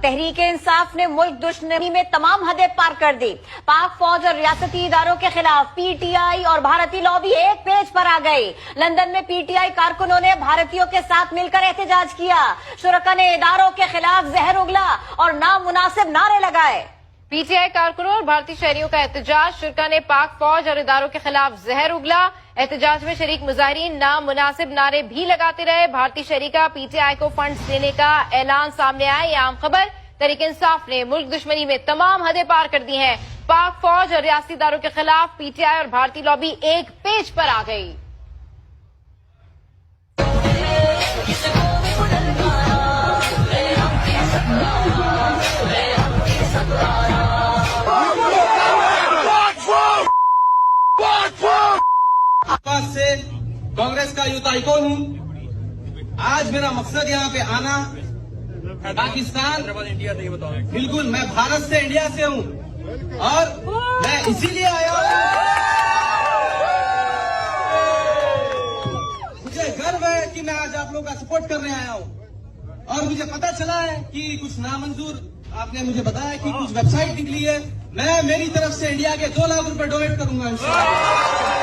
तहरीके इंसाफ ने मुल्क दुश्मनी में तमाम हदें पार कर दी। पाक फौज और रियासती इदारों के खिलाफ पीटीआई और भारतीय लॉबी एक पेज पर आ गई। लंदन में पीटीआई कारकुनों ने भारतीयों के साथ मिलकर एहतजाज किया। शुरका ने इदारों के खिलाफ जहर उगला और नामुनासिब नारे लगाए। पीटीआई कारकुनों और भारतीय शहरियों का एहतजाज। शुरका ने पाक फौज और इदारों के खिलाफ जहर उगला। एहतजाज में शरीक मुजाहिरीन नामुनासिब नारे भी लगाते रहे। भारतीय शहरी का पीटीआई को फंड्स देने का ऐलान सामने आया। ये आम खबर। तहरीक इंसाफ ने मुल्क दुश्मनी में तमाम हदें पार कर दी हैं। पाक फौज और रियासती इदारों के खिलाफ पीटीआई और भारतीय लॉबी एक पेज पर आ गई। से कांग्रेस का यूथ आइकॉन हूँ। आज मेरा मकसद यहाँ पे आना पाकिस्तान बिल्कुल, मैं भारत से इंडिया से हूँ और मैं इसीलिए आया हूँ। मुझे गर्व है कि मैं आज आप लोगों का सपोर्ट करने आया हूँ और मुझे पता चला है कि कुछ नामंजूर, आपने मुझे बताया कि कुछ वेबसाइट निकली है। मैं मेरी तरफ से इंडिया के 2 लाख रुपए डोनेट करूंगा इंशाल्लाह।